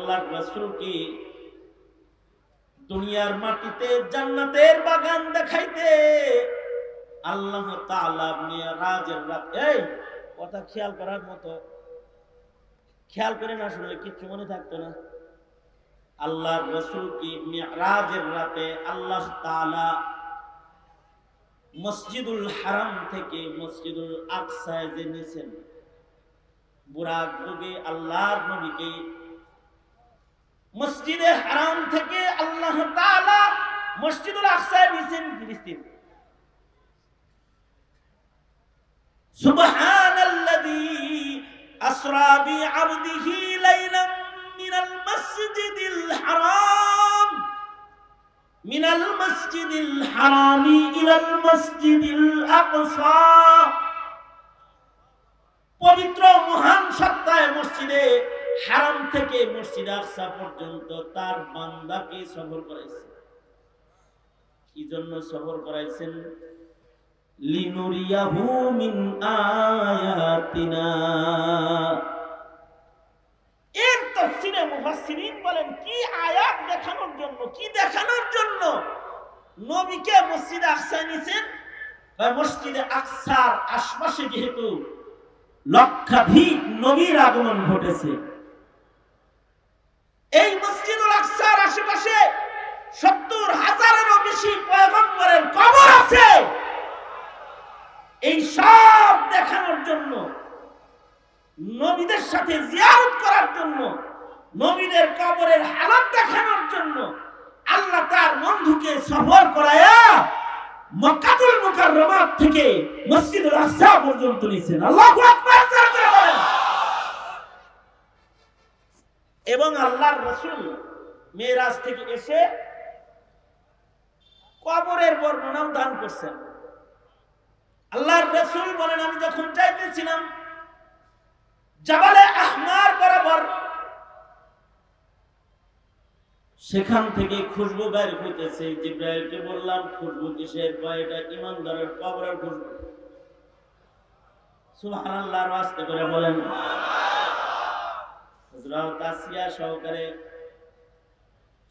আল্লাহর রাসূলকে দুনিয়ার মাটিতে জান্নাতের বাগান দেখাইতে আল্লাহ তাআলা মিরাজের রাত, এই কথা খেয়াল করার মতো, খেয়াল করে না শুনলে কিচ্ছু মনে থাকতো না। আল্লাহর রাসূলকে মিরাজের রাতে আল্লাহ তাআলা মসজিদুল হারাম থেকে মসজিদুল আকসায় যে নিয়েছেন, বুরাক যুগে আল্লাহর নবীকে মসজিদে হারাম থেকে আল্লাহ তাআলা মসজিদুল আকসায় নিয়েছেন ফিলিস্তিন। সুবহানাল্লাযী আসরা বিআবদিহি লাইলাম মিনাল মাসজিদিল হারাম মিনাল মাসজিদিল হারামি ইলাল মাসজিদিল আকসা। পবিত্র মহান সত্তায় মসজিদে হারাম থেকে মসজিদ আকসা পর্যন্ত তার বান্দাকে সফর করাইছেন। কি জন্য সফর করাইছেন? লিনুরিয়াহু মিন আয়াতিনা। এর তাফসীরে মুফাসসিরিন বলেন কি আয়াত দেখানোর জন্য, কি দেখানোর জন্য নবীকে মসজিদে আকসা নিয়েছেন? মসজিদে আকসার আশপাশে যেহেতু লক্ষাধিক নবীর আগমন ঘটেছে, এই মসজিদুল আকসার আশেপাশে 70,000-এরও বেশি পয়গম্বরের কবর আছে। এই সব দেখানোর জন্য, নবীদের সাথে জিয়ারত করার জন্য, নবীদের কবরের হালত দেখানোর জন্য আল্লাহ তার বন্ধুকে সফর করায়া মক্কাতুল মুকাররমা থেকে মসজিদুল আকসা পর্যন্ত নিয়েছেন। আল্লাহু আকবার করে বলেন। এবং আল্লাহর রাসূল মেরাজ থেকে এসে কবরের বর্ণনাও দান করছেন। আল্লাহর রাসূল বলেন, আমি যখন যাইতেছিলাম জাবালে আহমার বরাবর, সেখান থেকে খুশবু বের হইতেছে। জিবরাইলকে বললাম, খুশবু কিসের? এটা ঈমানদারের কবরের খুশবু। সুবহানাল্লাহ, আওয়াজ করে বলেন। হযরত আসিয়া সহকারে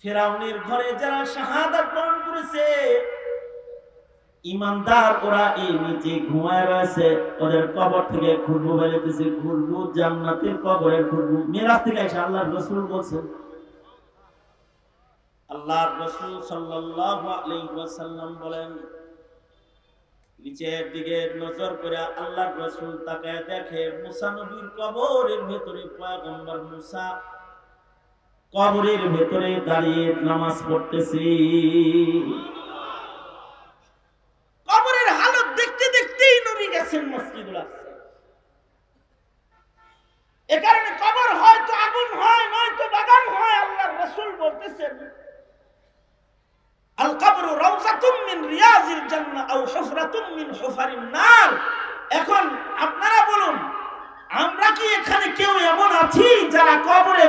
ফিরাউনের ঘরে যারা শাহাদাত বরণ করেছে, ঈমানদার ওরা এই নিচে ঘুমায় রয়েছে, ওদের কবর থেকে খুশবু বের হইতেছে। খুশবু জান্নাতের কবরের খুশবু। মিরাজ থেকে এসে আল্লাহর রাসূল বলছেন, আল্লাহর রাসূল সাল্লাল্লাহু আলাইহি ওয়াসাল্লাম বলেন, নিচের দিকে নজর করে আল্লাহর রাসূল তাকায় দেখে মুসা নবীর কবরের ভেতরে পয়গম্বর মুসা কবরের ভেতরে দাঁড়িয়ে নামাজ পড়তেছে। কবরের হালত দেখতে দেখতেই নবী গেছেন মসজিদুল আকসা। এ কারণে কবর হয়তো আগুন হয়, নয়তো বাগান হয়। আল্লাহর রাসূল বলতেছেন, আল কবরু রাউযাতুম মিন রিয়াজিল জান্নাহ আও হুফরাতুম মিন হুফারিন নার। এখন আপনারা বলুন, আমরা কি এখানে কেউ এমন আছি যারা কবরে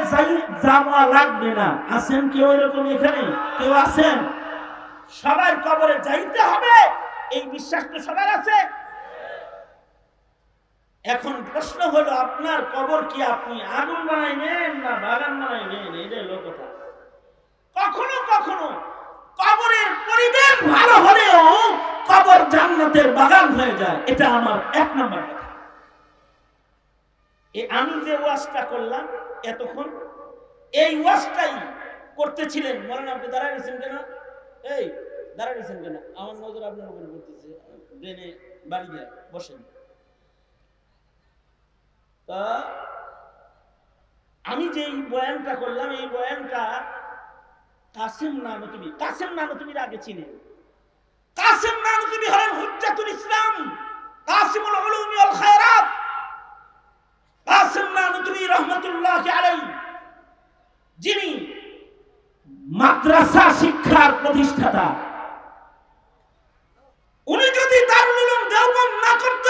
যাওয়া লাগবে না? আছেন কেউ এরকম? এখানে কেউ আছেন? সবার কবরে যাইতে হবে এই বিশ্বাস তো সবার আছে। এখন প্রশ্ন হলো, আপনার কবর কি আপনি আগুন বানাইবেন না বাগান বানাইবেন? এটাই হলো কথা। কখনো কখনো কবরের পরিবেশ ভালো হলেও কবর জান্নাতের বাগান হয়ে যায়। এটা আমার 1 নম্বর কথা। আমি যে ওয়াজটা করলাম এতক্ষণ, এই ওয়াজটাই করতেছিলেন মৌলানা। আপনি দাঁড়ায় গেছেন কেন? এই দাঁড়ায় গেছেন কেন? আমার নজর আপনার উপরে পড়তেছে, ব্রেনে বাড়ি দেয়, বসেন। তা আমি যে বয়ানটা করলাম, এই বয়ানটা কাসেম নানতুবি, কাসেম নানতুবির আগে চিনেন। কাসেম নানতুবি হলেন হুজ্জাতুল ইসলাম, কাসিমুল উলুমি ওয়াল খায়রাত। কাসেম নানতুবি রাহমাতুল্লাহি আলাইহি, যিনি মাদ্রাসা শিক্ষার প্রতিষ্ঠাতা, উনি যদি দারুল উলুম দেওবন্দ না করত,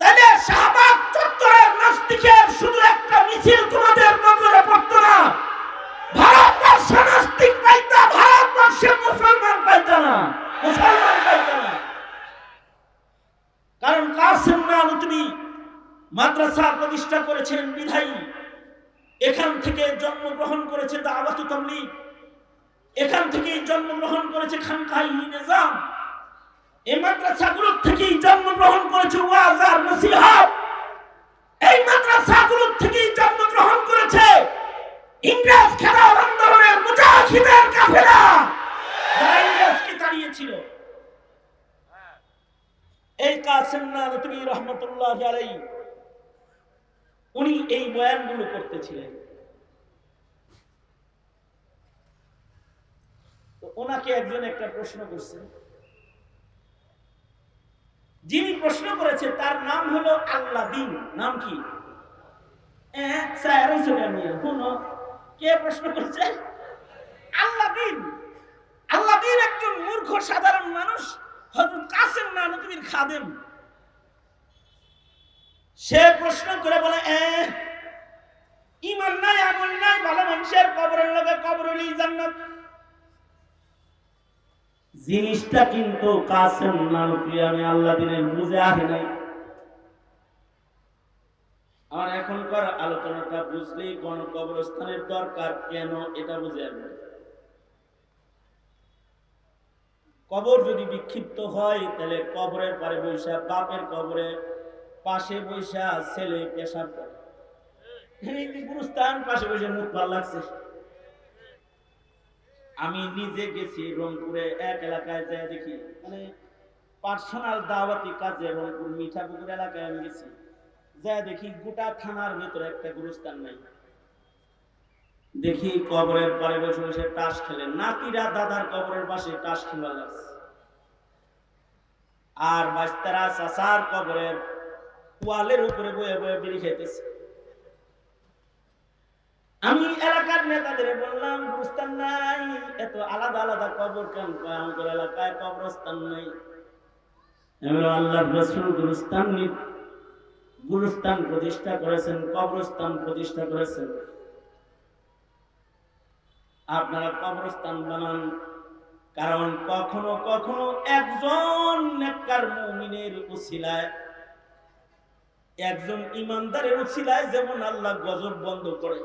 তাহলে শাহবাগ চত্বরের নাস্তিকের শুধু একটা মিছিল তোমাদের নজরে পড়তো না। ভারতবর্ষে নাস্তিক পাইতা, ভারতবর্ষে মুসলমান পাইতা না, মুসলমান পাইতা না। কারণ কারণ কাসেম নানতুবি মাদ্রাসা প্রতিষ্ঠা করেছিলেন বিধায়ী। কাসেম নানতুবি রাহমাতুল্লাহি আলাইহি যিনি মাদ্রাসা শিক্ষার প্রতিষ্ঠাতা, উনি যদি দারুল উলুম দেওবন্দ না করত, তাহলে শাহবাগ চত্বরের নাস্তিকের শুধু একটা মিছিল তোমাদের নজরে পড়তো না। ভারতবর্ষে নাস্তিক পাইতা, ভারতবর্ষে মুসলমান পাইতা না। কারণ কাসেম নানতুবি এখান থেকে জন্মগ্রহণ করেছে দাওয়াত তাবলীগ, এখান থেকেই জন্মগ্রহণ করেছে খানকাহ নিজাম, এই মাদ্রাসাগুলো থেকেই জন্মগ্রহণ করেছে ওয়াজ আর নসিহত, এই মাদ্রাসাগুলো থেকেই জন্মগ্রহণ করেছে ইংরেজ খেলাফত আন্দোলনের মুজাহিদের কাফেলা যারা ইংরেজকে তাড়িয়েছিল। এই কাসেম নানতুবি রহমাতুল্লাহ আলাইহি উনি এই বয়ানগুলো করতেছিলেন। তো ওনাকে একজন একটা প্রশ্ন করছে, যিনি প্রশ্ন করেছে তার নাম হলো আল্লাদিন। নাম কি? কে প্রশ্ন করেছে? আল্লাদিন। আল্লাদিন একজন মূর্খ সাধারণ মানুষ, হযরত কাসেম নানতুবির খাদেম। সে প্রশ্ন করে বলে, ঈমান নাই, আমল নাই, ভালো মানুষের কবরের লগে কবর হলেই জান্নাত। জিনিসটা কিন্তু কাসেম নানতুবি আমি আল্লাদিনের বুঝে আসে নাই। আমার এখনকার আলোচনাটা বুঝলেই কোন কবরস্থানের দরকার কেন এটা বুঝে আসবে। কবর যদি বিক্ষিপ্ত হয় তাহলে কবরের পারে বৈশা, বাপের কবরে পাশে বৈশা ছেলে পেশাব করে, গুরুস্থান পাশে বসে মুখ ভালো লাগছে। আমি নিজে গেছি রংপুরে এক এলাকায় যায় দেখি, মানে পার্সোনাল দাওয়াতি কাজে রংপুর মিঠাপুকুর এলাকায় আমি গেছি, যায় দেখি গোটা থানার ভেতরে একটা গুরুস্থান নাই। দেখি কবরের পারে বসে বসে তাস খেলে, নাতিরা দাদার কবরের পাশে তাস খেলা লাগছে, আর বাস্তারা চাচার কবরের ওয়ালের উপরে বয়ে বয়ে বিড়ি খাইতেছে। আমি এলাকার নেতাদের বললাম, গুরুস্থান নাই, এত আলাদা আলাদা কবর কেন? আমাদের এলাকায় কবরস্থান নাই। আল্লাহর রাসূল গুরুস্থান প্রতিষ্ঠা করেছেন, কবরস্থান প্রতিষ্ঠা করেছেন। আপনারা কবরস্থান বানান, কারণ কখনো কখনো একজন নেককার মুমিনের উসিলায়, একজন ইমানদারের উসিলায় যেমন আল্লাহ গজব বন্ধ করে,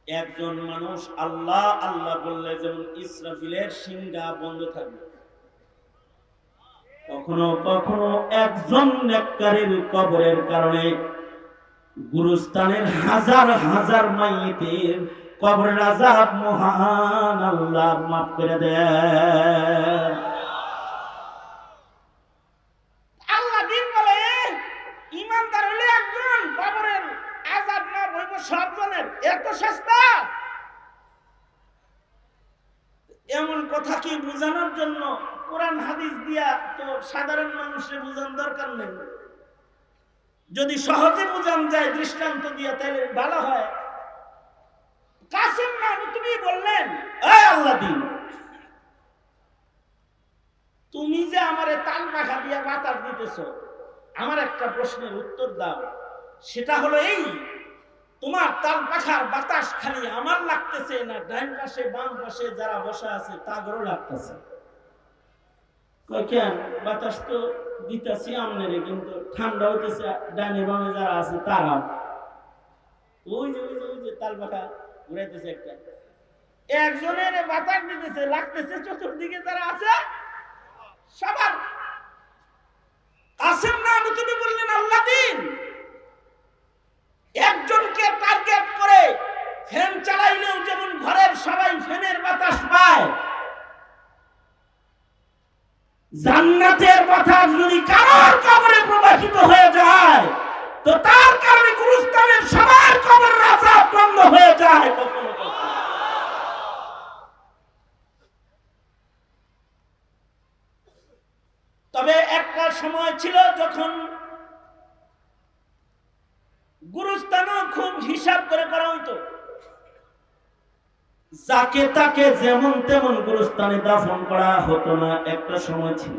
একজন মানুষ আল্লাহ আল্লাহ বললে যেমন ইসরাফিলের সিংহা বন্ধ থাকবে। কখনো কখনো একজন নেককারের কবরের কারণে গুরুস্থানের হাজার হাজার মাইয়িতের কবরের আযাব মহান আল্লাহ মাফ করে দেন। আল্লাহ দিন বলে ইমানদার হলে একজন কবরের আযাব মাফ হইব সবজনের, এত সস্তা। এমন কথা কি বোঝানোর জন্য কোরআন হাদিস দিয়া তো সাধারণ মানুষের বোঝানোর দরকার নেই। যদি সহজে বোঝান যায় দৃষ্টান্ত দিয়া তাহলে ভালো হয়। কাসেম নানতুবি বললেন, এই আল্লাদিন, তুমি যে আমারে তাল পাখা দিয়া বাতাস দিতেছ, আমার একটা প্রশ্নের উত্তর দাও। সেটা হলো এই, তোমার তাল পাখার বাতাস খালি আমার লাগতেছে না ডান পাশে বাম পাশে যারা বসা আছে তাদেরও লাগতেছে? কেন? বাতাস তো দিতেছি আমনেরে, কিন্তু ঠান্ডা হইতেছে ডানে বামে যারা আছে তারাও। ওই যে ওই যে ওই যে তাল পাখা ঘুরাইতেছে একটা, একজনের বাতাস দিতেছে, লাগতেছে চতুর্দিকে যারা আছে সবার। কাসেম নানতুবি বললেন, আল্লাদিন, একজনকে টার্গেট করে ফ্যান চালাইলেও যেমন ঘরের সবাই ফ্যানের বাতাস পায়, জান্নাতের বাতাস যদি কারোর কবরে প্রবাহিত হয়ে যায় তো তার কারণে গুরুস্থানের সবার কবরের আযাব বন্ধ হয়ে যায়। কখনো কখনো তবে একটা সময় ছিল যখন গুরুস্থানও খুব হিসাব করে করা হইতো, যাকে তাকে যেমন তেমন গুরুস্থানে দাফন করা হতো না। একটা সময় ছিল,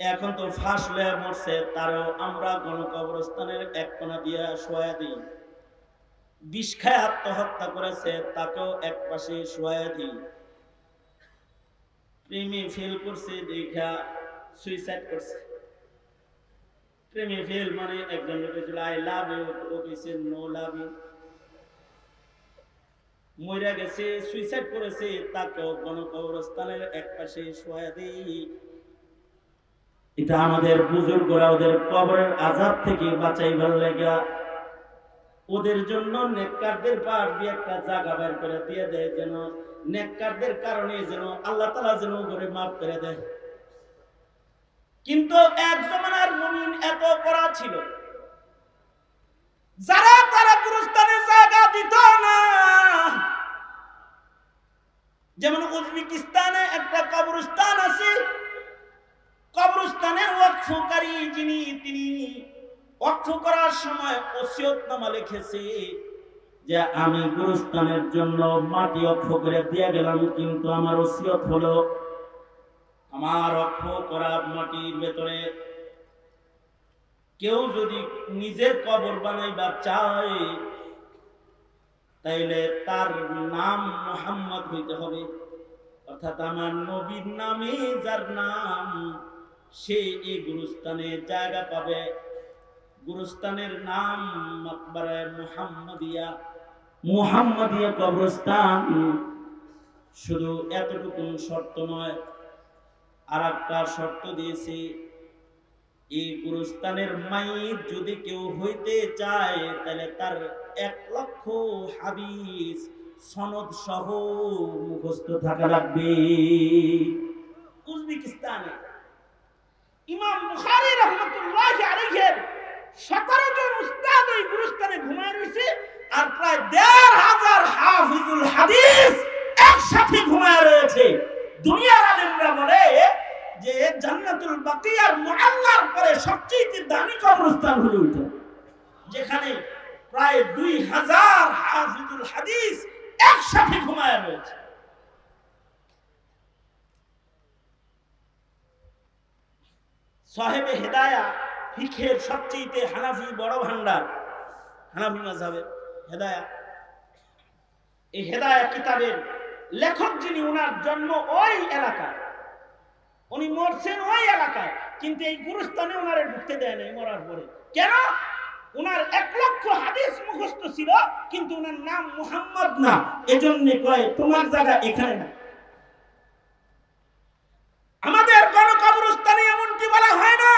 এখন তো ফাঁস লয়ে মরছে তারও আমরা কোন কবরস্থানের এক কোণা দিয়া শোয়া দিই। বিষ খায় আত্মহত্যা করেছে তাকেও এক পাশে শোয়া দিই। প্রেমে ফেল করছে দেখা সুইসাইড করছে, প্রেমে ফেল মানে একজন কইছিল আই লাভ ইউ, ও কইছে নো লাভ ইউ। মইরা গেছে, সুইসাইড করেছে, তাকে গণকবরস্থানের এক পাশে শোয়া দেই। এটা আমাদের বুজুর্গরা ওদের কবরের আযাব থেকে বাঁচাইবার লাগা ওদের জন্য নেককারদের পার দিয়ে একটা জায়গা বের করে দিয়ে দেয়, যেন নেককারদের কারণে যেন আল্লাহ তাআলা যেন ওরে মাফ করে দেয়। কিন্তু এক জমানার মুমিন এত করা ছিল, যারা তারা গুরুস্থানে জায়গা দিত না। যেমন উজবেকিস্তানে একটা কবরস্থান আছে, কবরস্থানের ওয়াকফকারী যিনি, তিনি ওয়াকফ করার সময় ওসিয়তনামা লিখেছে যে আমি গুরুস্থানের জন্য মাটি ওয়াকফ করে দিয়ে গেলাম, কিন্তু আমার ওসিয়ত হলো আমার ওয়াকফ করা মাটির ভেতরে কেউ যদি নিজের কবর বানাইবার চায় তাইলে তার নাম মুহাম্মদ হইতে হবে, অর্থাৎ আমার নবীর নামে যার নাম, সে এই গুরুস্থানে জায়গা পাবে। গুরুস্থানের নাম মাকবারে মুহাম্মাদিয়া, মুহাম্মাদিয়া কবরস্থান। শুধু এতটুকু শর্ত নয়, আর একটা শর্ত দিয়েছে, এই গুরুস্থানের মাইয়িত যদি কেউ হইতে চায় তাহলে তার 1,00,000 হাদিস সনদ সহ মুখস্থ থাকা লাগবে। উজবেকিস্তানে ইমাম বুখারী রাহমাতুল্লাহি আলাইহির 17 জন উস্তাদ ওই গুরুস্থানে ঘুমায় রয়েছে, আর প্রায় 1,500 হাফিজুল হাদিস একসাথে ঘুমায় রয়েছে। দুনিয়ার আলেমরা বলে যে জান্নাতুল বাকিয়ার মুআল্লার পরে সবচেয়ে দামি কবরস্থান হলো এটা, যেখানে প্রায় 2,000 হাফিজুল হাদিস একসাথে ঘুমায় রয়েছে। সাহেবে হেদায়া ফিকহের সবচেয়ে হানাফি বড় ভান্ডার, হানাফি মাযহাবের হেদায়া। এই হেদায়া কিতাবের লেখক যিনি, ওনার জন্ম ওই এলাকায়, উনি মরছেন ওই এলাকায়, কিন্তু এই গুরুস্থানে ওনারে ঢুকতে দেয় নাই মরার পরে। কেন? ওনার 1,00,000 হাদিস মুখস্থ ছিল, কিন্তু ওনার নাম মুহাম্মদ না, এজন্য কয় তোমার জায়গা এখানে না। আমাদের কোন কবরস্থানে এমনটি বলা হয় না।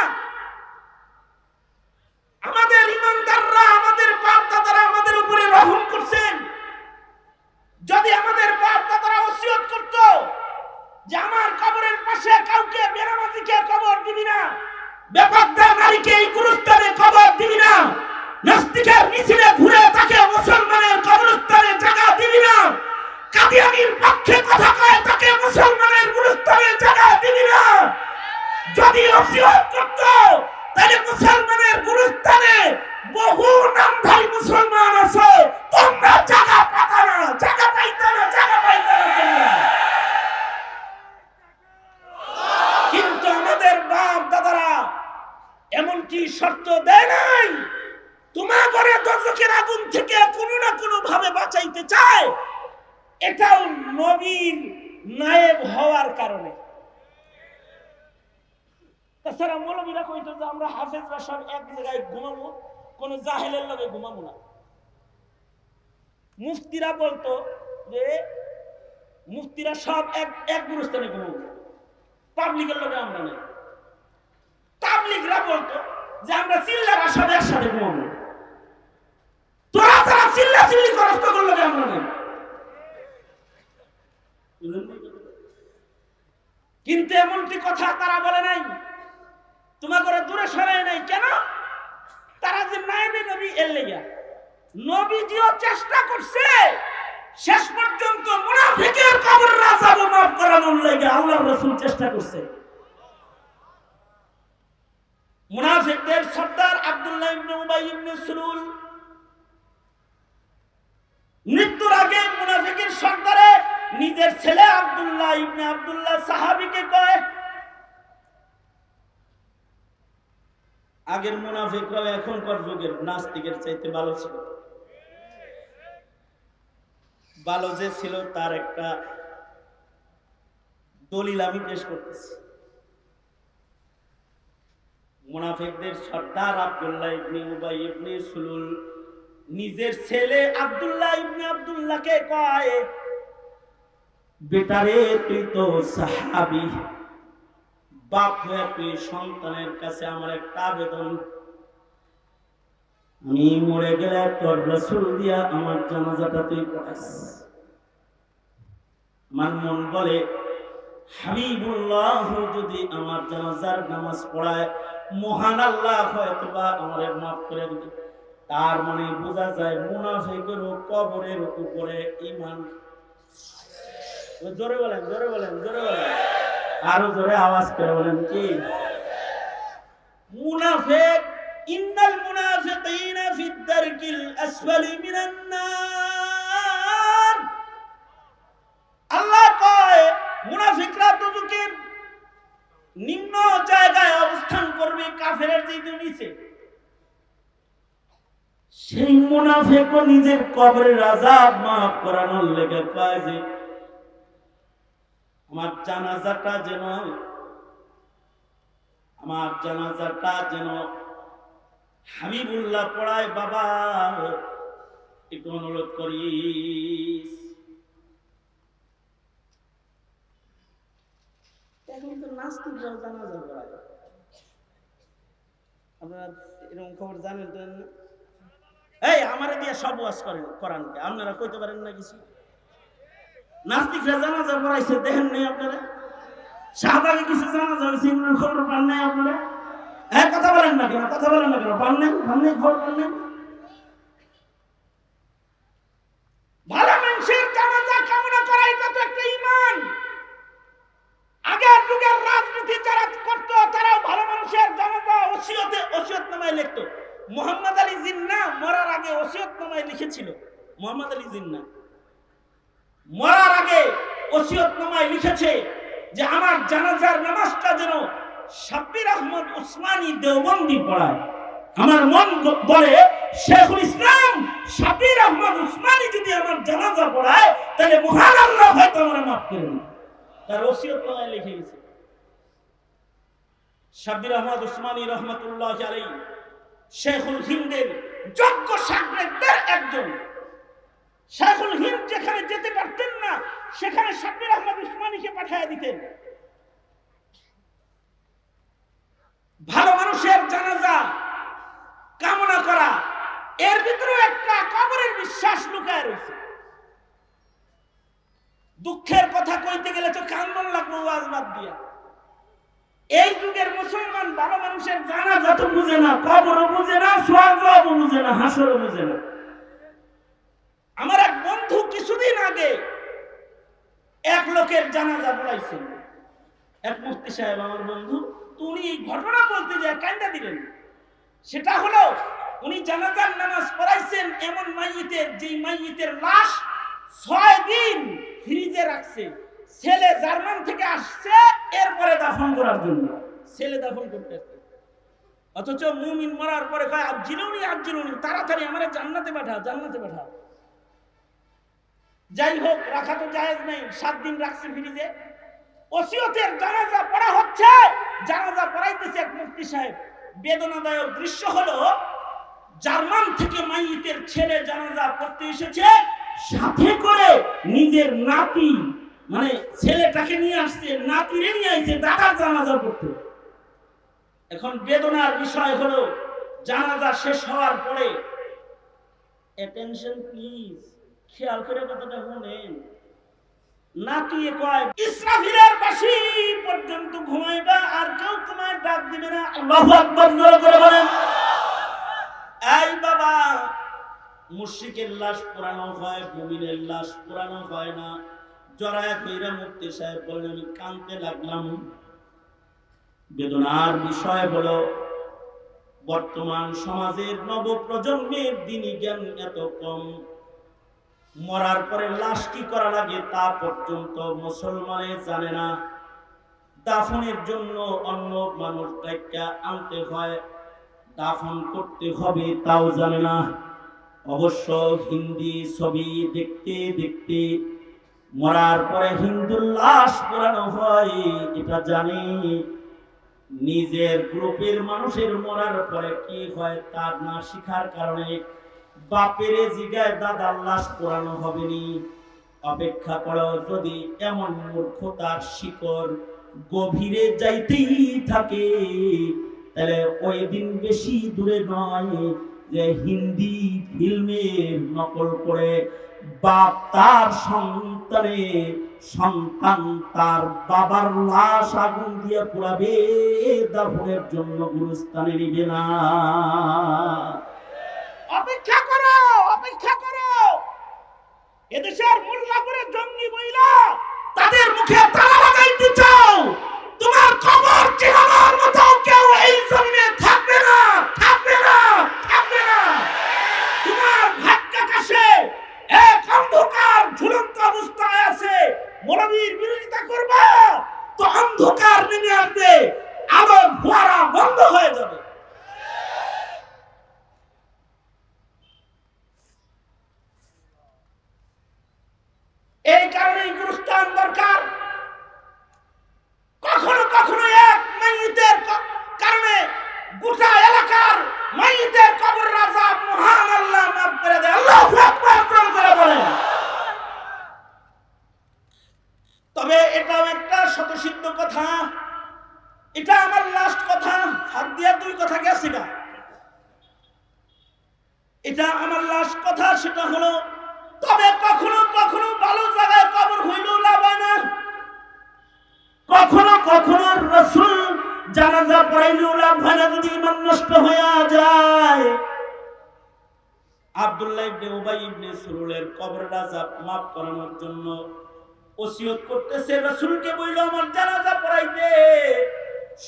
আমাদের ইমানদাররা, আমাদের বাপ দাদারা আমাদের উপরে রহম করছেন। যদি আমাদের বাপ দাদারা ওসিয়ত করত যে আমার কবরের পাশে কাউকে বেনামাজিকে কবর দিবি না, বেপরদা নারীকে এই গুরুস্থানে কবর দিবি না, নাস্তিকের মিছিলে ঘুরে তাকে মুসলমানের কবরস্থানে জায়গা দিবি না, কাদিয়ানীর পক্ষে কথা কয় তাকে মুসলমানের গুরুস্থানে জায়গা দিবি না, যদি ওসিয়ত করত তাহলে মুসলমানের গুরুস্থানে বহু নামধারী মুসলমান আছে, তোমরা জায়গা পাতা না, জায়গা পাইতে না, জায়গা পাইতে না। কিন্তু আমাদের বাপ দাদারা এমনকি শর্ত দেয় নাই। তোমার ঘরে দোজখের আগুন থেকে কোনো না কোনো ভাবে বাঁচাইতে চায়, এটাও নবীর নায়েব হওয়ার কারণে। তাছাড়া মৌলবীরা কইতো যে আমরা হাফেজরা সব এক জায়গায় ঘুমাবো, কোন জাহেলের লগে ঘুমাবো না। মুফতিরা বলতো যে মুফতিরা সব এক গুরুস্থানে ঘুমাবো, পাবলিকের লগে আমরা নাই। তাবলিগরা বলতো যে আমরা চিল্লারা সব একসাথে ঘুমাবো, তোরা তারা চিল্লা চিল্লি করস তখন লগে আমরা নাই। কিন্তু এমনটি কথা তারা বলে নাই, তোমার করে দূরে সরায় নাই। কেন? তারা যে নায়েবে নবী এর লেগা, নবীজিও চেষ্টা করছে শেষ পর্যন্ত মুনাফিকের কবরের আযাব মাফ করানোর লেগা আল্লাহর রাসূল চেষ্টা করছে। মুনাফিকদের সর্দার আব্দুল্লাহ ইবনে উবাই ইবনে সুলুল মৃত্যুর আগে মুনাফিকের সর্দারে নিজের ছেলে আব্দুল্লাহ ইবনে আব্দুল্লাহ সাহাবীকে কয়, আগের মুনাফিকরাও এখনকার যুগের নাস্তিকের চাইতে ভালো ছিল। ভালো যে ছিল তার একটা দলিল আমি পেশ করতেছি। মুনাফিকদের সর্দার আব্দুল্লাহ ইবনে উবাই ইবনে সুলুল নিজের ছেলে আব্দুল্লাহ ইবনে আব্দুল্লাহকে কয়, বেটারে তুই তো সাহাবী, বাপ হয়ে তুই সন্তানের কাছে আমার একটা আবেদন, আমি মরে গেলে তোর রাসূল দিয়া আমার জানাজাটা তুই পড়াস। আমার মন বলে হাবিবুল্লাহ যদি আমার জানাজার নামাজ পড়ায় মহান আল্লাহ হয়তোবা আমারে মাফ করে দিবে। তার মানে বোঝা যায় মুনাফিকেরও কবরের উপরে ঈমান। জোরে বলেন, জোরে বলেন, জোরে বলেন, আরো জোরে আওয়াজ করে বলেন কি? মুনাফিক, ইন্নাল মুনাফিকিনা ফিদ দারকিল আসফালি মিনান নার। আল্লাহ কয় মুনাফিকরা দুজকের নিম্ন জায়গায় অবস্থান করবে, কাফেরের চেয়ে নিচে। সেই মুনাফিকও নিজের কবরের আযাব মাফ করানোর লেগে কয় যে আমার জানাজাটা যেন হাবিবুল্লাহ পড়ায়, বাবা একটু অনুরোধ করিস। এখন তো নাস্তিকরাও জানাজা পড়ায়, আপনারা এরকম খবর জানেন তো? এই আমারে দিয়ে সব ওয়াজ করেন কোরআনকে, আপনারা কইতে পারেন না কিছু? নাস্তিকরা জানাজা পড়াইছে, দেখেন নাই আপনারা? শাহবাগে কিছু জানাজা হয়েছে, এগুলোর খবর পান নাই আপনারা? হ্যাঁ, কথা বলেন না কেন? কথা বলেন না কেন? পান নাই, খবর পান নাই? ভালো মানুষের জানাজা কামনা করা এটা তো একটা ঈমান। আগের যুগের রাজনীতি যারা করতো তারাও ভালো মানুষের জানাজা ওসিয়তনামায় লিখতো। মোহাম্মদ আলী জিন্নাহ মরার আগে ওসিয়তনামায় লিখেছিল। মোহাম্মদ আলী জিন্নাহ মরার আগে ওসিয়তনামায় লিখেছে যে আমার জানাজার নামাজটা যেন শাব্বির আহমদ উসমানী দেওবন্দি পড়ায়। আমার মন বলে শেখুল ইসলাম শাব্বির আহমদ উসমানী যদি আমার জানাজা পড়ায় তাহলে মহান আল্লাহ হয়তো আমরা মাফ করে দিন। তার ওসিয়তনামায় লিখে গেছে। শাব্বির আহমদ উসমানী রহমাতুল্লাহ আলাইহি শেখুল হিন্দের যোগ্য শাগরেদদের একজন। শেখুল হিন্দ যেখানে যেতে পারতেন না সেখানে শাব্বির আহমদ উসমানীকে পাঠিয়ে দিতেন। ভালো মানুষের জানাজা কামনা করা, এর ভিতরে একটা কবরের বিশ্বাস লুকায় রয়েছে। দুঃখের কথা কইতে গেলে তো কান্দন লাগবে ওয়াজ বাদ দিয়া। এই যুগের মুসলমান ভালো মানুষের জানাজা তো বুঝে না, কবরও বুঝে না, সওয়াবও বুঝে না, হাসরও বুঝে না। আমার এক বন্ধু কিছুদিন আগে এক লোকের জানাজা পড়াইছেন, এক মুফতি সাহেব আমার বন্ধু। তো উনি এই ঘটনা বলতে যায় কান্দা দিলেন। সেটা হলো উনি জানাজার নামাজ পড়াইছেন এমন মাইয়িতের, যেই মাইয়িতের লাশ 6 দিন ফ্রিজে রাখছে। ছেলে জার্মান থেকে আসছে এরপরে দাফন করার জন্য, ছেলে দাফন করতে আসছে। অথচ মুমিন মরার পরে কয় আজ্জিলুনি, তাড়াতাড়ি আমারে জান্নাতে পাঠাও, জান্নাতে পাঠাও। যাই হোক, রাখা তো জায়েজ নাই, 7 দিন রাখছে ফ্রিজে। ওসিয়তের জানাজা পড়া হচ্ছে, জানাজা পড়াইতেছে এক মুফতি সাহেব। বেদনাদায়ক দৃশ্য হলো জার্মান থেকে মাইয়িতের ছেলে জানাজা পড়তে এসেছে, সাথে করে নিজের নাতি, মানে ছেলেটাকে নিয়ে আসছে, নাতিরে নিয়ে আসছে দাদার জানাজা পড়তে। এখন বেদনার বিষয় হলো জানাজা শেষ হওয়ার পরে, অ্যাটেনশন প্লিজ, খেয়াল করে কথাটা শুনেন। নাতিয়ে কয় ইসরাফিলের বাঁশি পর্যন্ত ঘুমাইবা, আর কেউ তোমার ডাক দিবে না। আল্লাহু আকবার জোরে করে বলেন। এই বাবা, মুশরিকের লাশ পোড়ানো হয়, মুমিনের লাশ পোড়ানো হয় না। জরায়া কইরা মুফতি সাহেব বলেন আমি কাঁদতে লাগলাম। বেদনার বিষয় হলো বর্তমান সমাজের নবপ্রজন্মের দ্বীনি জ্ঞান এত কম। মরার পরে লাশ কি করা লাগে তা পর্যন্ত মুসলমানে জানে না। দাফনের জন্য অন্য মানুষ ডাইকা আনতে হয়, দাফন করতে হবে তাও জানে না। অবশ্য হিন্দি ছবি দেখতে দেখতে মরার পরে হিন্দুর লাশ পোড়ানো হয় এটা জানি। নিজের গ্রুপের মানুষের মরার পরে কি হয় তা না শিখার কারণে বাপের জিগায় দাদার লাশ পোড়ানো হবে নি। অপেক্ষা করো, যদি এমন মূর্খতার শিকড় গভীরে যাইতেই থাকে তাহলে ওই দিন বেশি দূরে নয় যে হিন্দি ফিল্মের নকল করে বাপ তার সন্তান তার বাবার লাশ আগুন দিয়ে পোড়াবে, দাফনের জন্য গুরুস্থানে নিবে না। অপেক্ষা করো, অপেক্ষা করো। এদেশের মোল্লাপুরের জঙ্গি মহিলা তাদের মুখে তালা লাগাইতে চাও, তোমার খবর চেনানোর মতো কেউ এই জমিনে থাকবে না, থাকবে না, থাকবে না। তোমার ভাগ্যাকাশে এক অন্ধকার ঝুলন্ত অবস্থায় আছে, মৌলবীর বিরোধিতা করবে তো অন্ধকার নেমে আসবে, আলো ফোয়ারা বন্ধ হয়ে যাবে। এই কারণেই গুরুস্থান দরকার। কখনো কখনো এক মাইয়িতের কারণে গোটা এলাকার মাইয়িতের কবর আযাব মহান আল্লাহ মাফ করে দেয়। আল্লাহু আকবার করে বলেন। তবে এটাও একটা শতসিদ্ধ কথা, এটা আমার লাস্ট কথা, ফাঁক দিয়া দুই কথা গেছে গা, এটা আমার লাস্ট কথা। সেটা হলো, তবে কখনো কখনো ভালো জায়গায় কবর হইলেও লাভ হয় না, কখনো কখনো রাসূল জানাজা পড়াইলেও লাভ হয় না যদি ঈমান নষ্ট হয়ে যায়। আব্দুল্লাহ ইবনে উবাই ইবনে সুলুলের কবরের আযাব মাফ করানোর জন্য ওসিয়ত করতেছে, রাসূলকে বলল আমার জানাজা পড়াইতে।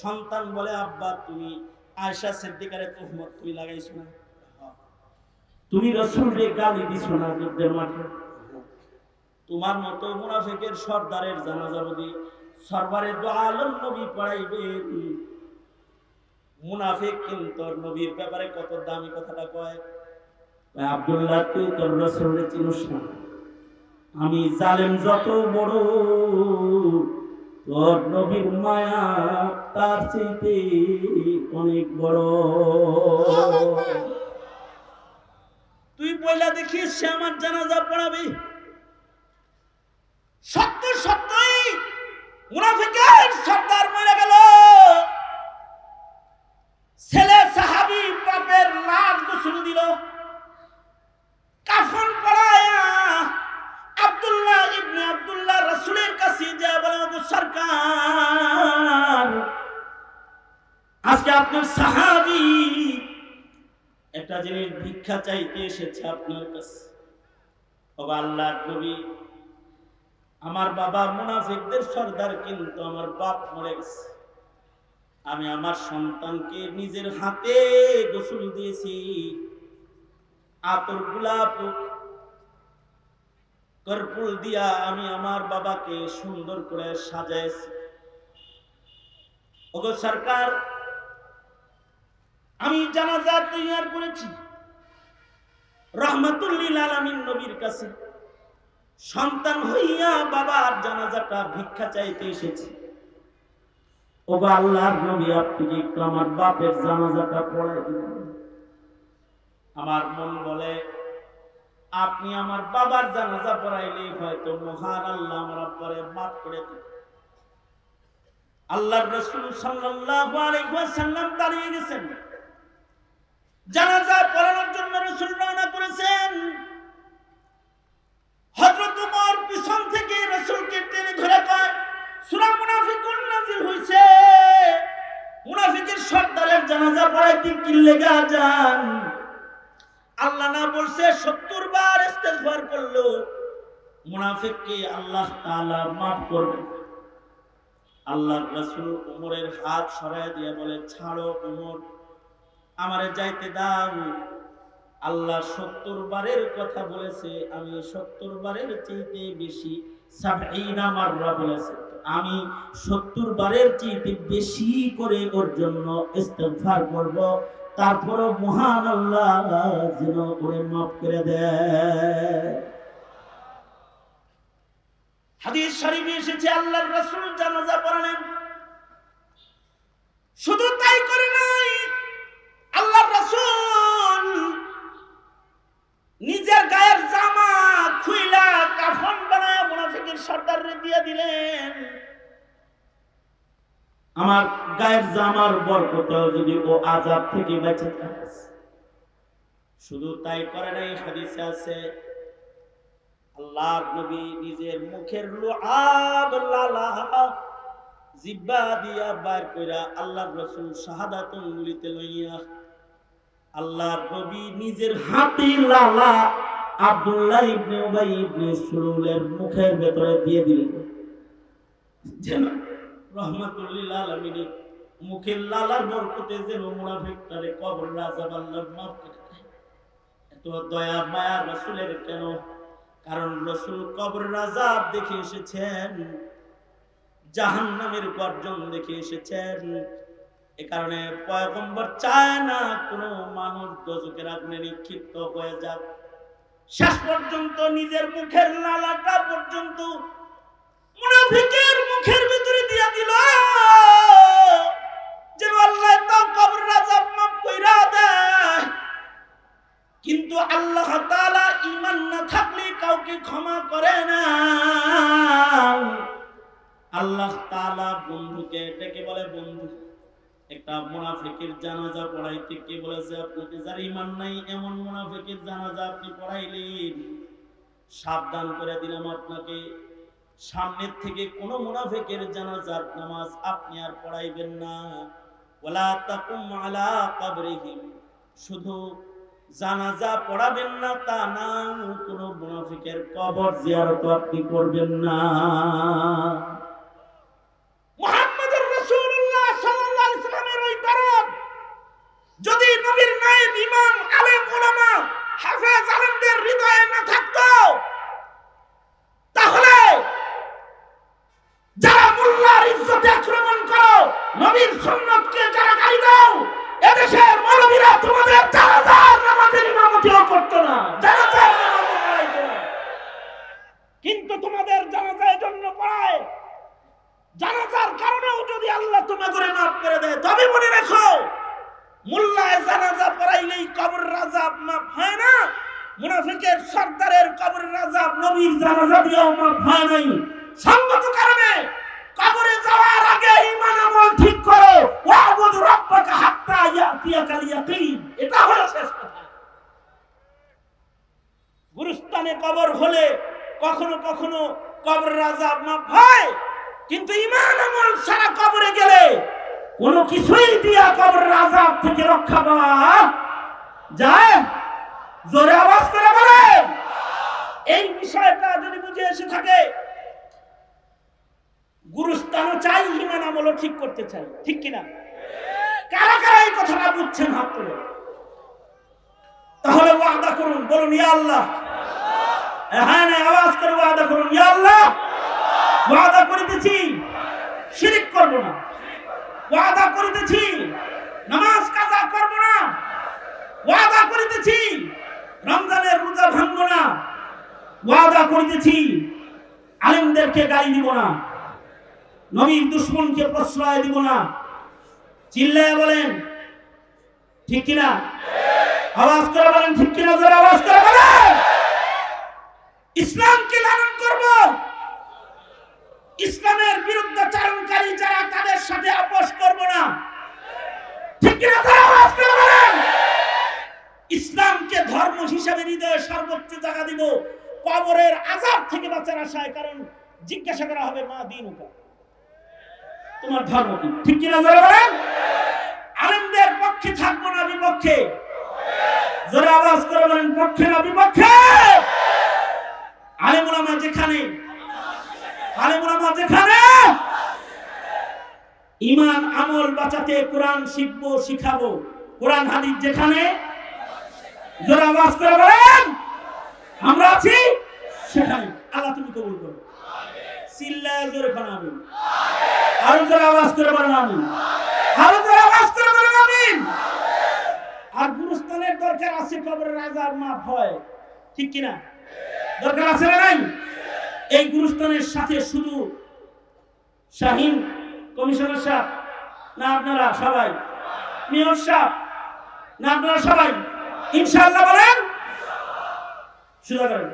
সন্তান বলে, আব্বা তুমি আয়েশা সিদ্দিকারে তুহমত তুমি লাগাইছো না, তুমি রাসূলকে গালি দিছো না যুদ্ধের মাঠে, তোমার মতো মুনাফিকের সর্দারের জানাজা যদি সরবারে দু আলম নবী পড়াইবেন, মুনাফিক কিন্তু নবীর ব্যাপারে কত দামি কথাটা কয়। আব্দুল্লাহ তুই তোর রাসূলকে চিনিস না, আমি জালেম যত বড়, তোর নবীর মায়া তার চাইতে অনেক বড়। তুই বইলা দেখিস সে আমার জানাজা পড়াবে। সত্য সত্যই মুনাফিকের সর্দার মরে গেল, ছেলে সাহাবী বাপের লাশ গোসল দিল, কাফন পরায়া আব্দুল্লাহ ইবনে আব্দুল্লাহ রাসূলের কাছে যা বলে, ওগো সরকার আজকে আপনার সাহাবী একটা জিনিস ভিক্ষা চাইতে এসেছে আপনার কাছে। ও আল্লাহর নবী, আমার বাবা মুনাফিকদের সর্দার, কিন্তু আমার বাপ মরে গেছে, আমি আমার সন্তানকে নিজের হাতে গোসল দিয়েছি, আতর গোলাপ কর্পূর দিয়া আমি আমার বাবাকে সুন্দর করে সাজাইছি। ওগো সরকার, আমি জানাজা তৈয়ার করেছি, রাহমাতুল লিল আলামিন নবীর কাছে সন্তান হইয়া বাবার জানাজাটা ভিক্ষা চাইতে এসেছি। ওগো আল্লাহর নবী, আপনি কি একটু আমার বাপের জানাজাটা পড়াই দিবেন? আমার মন বলে, আপনি আমার বাবার জানাজা পড়াইলে হয়তো মহান আল্লাহ আমার আব্বারে মাফ করে দিবেন। আল্লাহর রাসূল সাল্লাল্লাহু আলাইহি ওয়াসাল্লাম দাঁড়িয়ে গেছেন, জানাজা পড়ানোর জন্য রাসূল রওনা করেছেন। হযরত ওমর পিছন থেকে রাসূলকে টেনে ধরে কয়, সূরা মুনাফিকুন নাযিল হইছে, মুনাফিকের সর্দারের জানাজা পড়াইতে কি লেগা যান? আল্লাহ না বলছে 70 বার ইস্তেগফার করলো মুনাফিককে আল্লাহ তাআলা maaf করবেন। আল্লাহর রাসূল ওমরের হাত সরায় দিয়ে বলে, ছাড়ো ওমর, আমারে যাইতে দাও। আল্লাহ 70 বারের কথা বলেছে, আমি 70 বারের চাইতে বেশি 70 মাররা বলেছে, আমি 70 বারের চাইতে বেশি করে ওর জন্য ইস্তেগফার করব, তারপরে মহান আল্লাহ যেন ওরে মাফ করে দেয়। হাদিস শরীফে এসেছে, আল্লাহর রাসূল জানাজা পড়ালেন, শুধু তাই করে নাই, আল্লাহর রাসূল নিজের গায়ের জামা খুইলা কাফন বানায় মুনাফিকের সর্দাররে দিয়ে দিলেন। আমার গায়ের জামার বরকতে যদি ও আযাব থেকে বেঁচে থাকে। শুধু তাই করে নাই, হাদিসে আছে আল্লাহর নবী নিজের মুখের লুআব লালা জিহ্বা দিয়া বাইর কইরা আল্লাহর রাসূল শাহাদাতুল গুলিতে লইয়া আল্লাহর নবী নিজের হাতে লালা আব্দুল্লাহ ইবনে উবাই ইবনে সুলুলের মুখের ভেতরে দিয়ে দিলেন, যেন রহমাতুল লিল আলামিন মুখের লালার বরকতে যেন মুনাফিকটারে কবর আযাব আল্লাহ মাফ করে দেয়। এত দয়া মায়া রাসূলের কেন? কারণ রাসূল কবরের আযাব দেখে এসেছেন, জাহান্নামের গর্জন দেখে এসেছেন। এ কারণে পয়গম্বর চায় না কোনো মানুষ দোজখের আগুনে নিক্ষিপ্ত হয়ে যাক। শেষ পর্যন্ত নিজের মুখের লালাটা পর্যন্ত মুনাফিকের মুখের ভিতরে দিয়া দিল, যেন আল্লাহ তাও কবরের আযাব মাফ কইরা দেয়। কিন্তু আল্লাহ তাআলা ঈমান না থাকলে কাউকে ক্ষমা করে না। আল্লাহ তাআলা বন্ধুকে ডেকে বলে, বন্ধু একটা মুনাফিকের জানাজা পড়াইতে কে বলেছে আপনাকে? যার ঈমান নাই এমন মুনাফিকের জানাজা আপনি পড়াইলেন, সাবধান করে দিলাম আপনাকে, সামনের থেকে কোন মুনাফিকের জানাজার নামাজ আপনি আর পড়াইবেন না। ওয়ালা তাকুম আলা কবরিহিম, শুধু জানাজা পড়াবেন না তা না, কোন মুনাফিকের কবর জিয়ারত আপনি করবেন না। মুহাম্মদুর রাসূলুল্লাহ সাল্লাল্লাহু আলাইহি ওয়াসাল্লামের ওই দরদ যদি নবীর নায়েব ইমাম আলেম উলামা হাফেজ আলেমদের হৃদয়ে না থাকতো, তাহলে যারা মুল্লার ইজ্জতে আক্রমণ করো, নবীর সুন্নতকে যারা গালি দাও, এদেশের মৌলবীরা তোমাদের জানাজার নামাজের ইমামতিও করতো না, জানাজার নামাজও পড়াইতো না। কিন্তু তোমাদের জানাজার জন্য পড়ায়, জানাজার কারণেও যদি আল্লাহ তোমাদের মাফ করে দেয়, তবে মনে রাখো মুল্লায় জানাজা পড়াইলেই কবরের আযাব মাফ হয় না। মুনাফিকের সর্দারের কবরের আযাব নবীর জানাজা দিয়েও মাফ হয় নাই। সঙ্গত কারণে কবরে যাওয়ার আগে ঈমান আমল ঠিক করো, ওয়াবুদ রাব্বাকা হাত্তা ইয়াতিয়াকাল ইয়াকিন, এটা হলো শেষ কথা। গুরুস্থানে কবর হলে কখনো কখনো কবরের আযাব মাফ হয়, কিন্তু ঈমান আমল ছাড়া কবরে গেলে কোনো কিছুই দিয়া কবরের আযাব থেকে রক্ষা পাওয়া যায়। জোরে আওয়াজ করে বলেন। এই বিষয়টা যদি বুঝে এসে থাকে, গুরুস্থানও চাই, ঈমান আমলও ঠিক করতে চাই, ঠিক কিনা? কারা কারা এই কথাটা বুঝছেন হাত তুলে? তাহলে ওয়াদা করুন, বলুন ইয়া আল্লাহ। হ্যাঁ না, আওয়াজ করে ওয়াদা করুন, ইয়া আল্লাহ ওয়াদা করিতেছি শিরক করব না, ওয়াদা করিতেছি নামাজ কাজা করব না, ওয়াদা করিতেছি রমজানের রোজা ভাঙব না, ওয়াদা করিতেছি আলেমদেরকে গালি দিব না, নবীর দুশমনকে প্রশ্রয় দিব না। চিল্লায় বলেন ঠিক কিনা? আওয়াজ করে বলেন ঠিক কিনা? জোরে আওয়াজ করে বলেন। ইসলামকে লালন করব, ইসলামের বিরুদ্ধাচরণকারী যারা তাদের সাথে আপোষ করব না, ঠিক কিনা? জোরে আওয়াজ করে বলেন। ইসলামকে ধর্ম হিসেবে হৃদয়ে সর্বোচ্চ জায়গা দিব, কবরের আযাব থেকে বাঁচার আশায়। কারণ জিজ্ঞাসা করা হবে মা দীনুকা, তোমার ধর্ম কি, ঠিক কিনা? জোরে বলেন। আলেমদের পক্ষে থাকবো না বিপক্ষে? জোরে আওয়াজ করে বলেন পক্ষে না বিপক্ষে? আলেম উলামা যেখানে, আলেম উলামা যেখানে, ঈমান আমল বাঁচাতে কোরআন শিখবো শিখাবো, কোরআন হাদিস যেখানে, জোরে আওয়াজ করে বলেন আমরা আছি সেখানে। আল্লাহ তুমি কবুল করো। চিল্লায় জোরে খান আমিন। আরো জোরে আওয়াজ করে বলেন আমিন। আরো জোরে আওয়াজ করে বলেন আমিন। আর গুরুস্থানের দরকার আছে, কবরের আযাব মাফ হয়, ঠিক কিনা? দরকার আছে না নাই? এই গুরুস্থানের সাথে শুধু শাহিন কমিশনার সাহেব না আপনারা সবাই? মেয়র সাহেব না আপনারা সবাই ইনশাআল্লাহ বলেন? সোজা করেন।